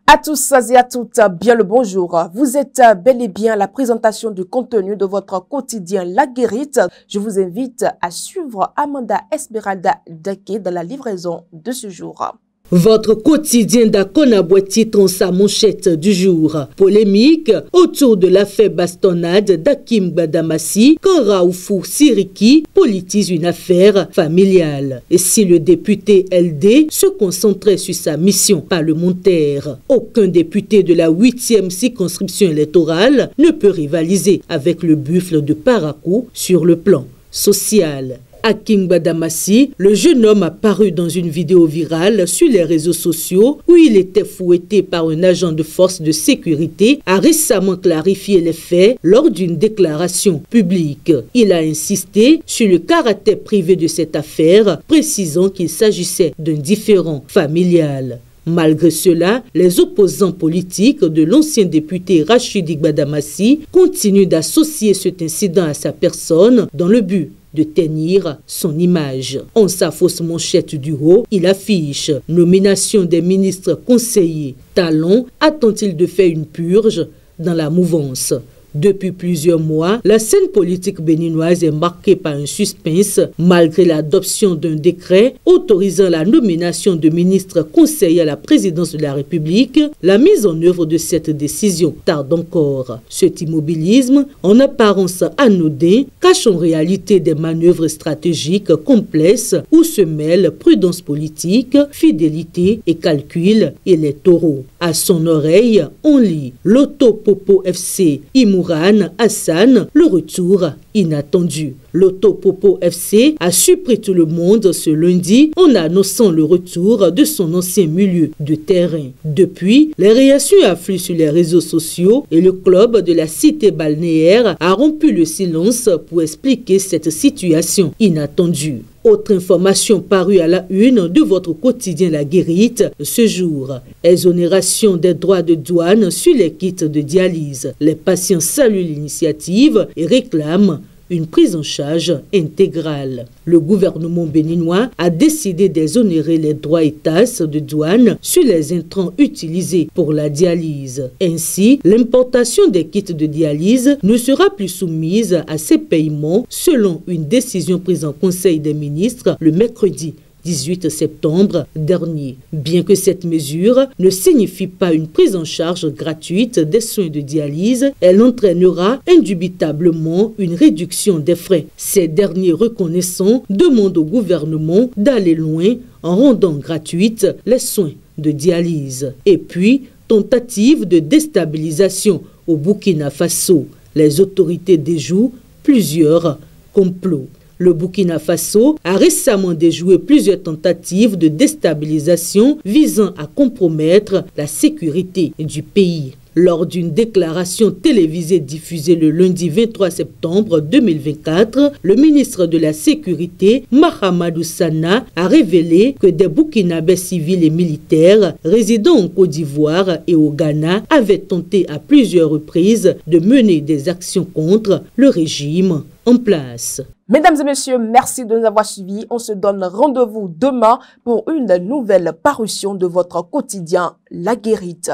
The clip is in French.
À tous et à toutes, bien le bonjour. Vous êtes bel et bien à la présentation du contenu de votre quotidien La Guérite. Je vous invite à suivre Amanda Esmeralda Dake dans la livraison de ce jour. Votre quotidien d'Akonaboué titre en sa manchette du jour. Polémique autour de l'affaire bastonnade d'Hakim Gbadamassi quand Raoufou Siriki politise une affaire familiale. Et si le député LD se concentrait sur sa mission parlementaire, aucun député de la 8e circonscription électorale ne peut rivaliser avec le buffle de Parakou sur le plan social. Hakim Gbadamassi, le jeune homme apparu dans une vidéo virale sur les réseaux sociaux où il était fouetté par un agent de force de sécurité, a récemment clarifié les faits lors d'une déclaration publique. Il a insisté sur le caractère privé de cette affaire, précisant qu'il s'agissait d'un différend familial. Malgré cela, les opposants politiques de l'ancien député Rachidi Gbadamassi continuent d'associer cet incident à sa personne dans le but de ternir son image. En sa fausse manchette du haut, il affiche « Nomination des ministres conseillers. Talon attend-il de faire une purge dans la mouvance ?» Depuis plusieurs mois, la scène politique béninoise est marquée par un suspense malgré l'adoption d'un décret autorisant la nomination de ministres conseillers à la présidence de la République. La mise en œuvre de cette décision tarde encore. Cet immobilisme, en apparence anodin, cache en réalité des manœuvres stratégiques complexes où se mêlent prudence politique, fidélité et calcul électoraux. À son oreille, on lit Loto Popo FC Mourane Hassan, le retour inattendu. Loto Popo FC a surpris tout le monde ce lundi en annonçant le retour de son ancien milieu de terrain. Depuis, les réactions affluent sur les réseaux sociaux et le club de la cité balnéaire a rompu le silence pour expliquer cette situation inattendue. Autre information parue à la une de votre quotidien La Guérite ce jour. Exonération des droits de douane sur les kits de dialyse. Les patients saluent l'initiative et réclament une prise en charge intégrale. Le gouvernement béninois a décidé d'exonérer les droits et taxes de douane sur les intrants utilisés pour la dialyse. Ainsi, l'importation des kits de dialyse ne sera plus soumise à ces paiements selon une décision prise en Conseil des ministres le mercredi 18 septembre dernier. Bien que cette mesure ne signifie pas une prise en charge gratuite des soins de dialyse, elle entraînera indubitablement une réduction des frais. Ces derniers reconnaissants demandent au gouvernement d'aller loin en rendant gratuites les soins de dialyse. Et puis, tentative de déstabilisation au Burkina Faso. Les autorités déjouent plusieurs complots. Le Burkina Faso a récemment déjoué plusieurs tentatives de déstabilisation visant à compromettre la sécurité du pays. Lors d'une déclaration télévisée diffusée le lundi 23 septembre 2024, le ministre de la Sécurité, Mahamadou Sana, a révélé que des Burkinabés civils et militaires résidant en Côte d'Ivoire et au Ghana avaient tenté à plusieurs reprises de mener des actions contre le régime en place. Mesdames et messieurs, merci de nous avoir suivis. On se donne rendez-vous demain pour une nouvelle parution de votre quotidien La Guérite.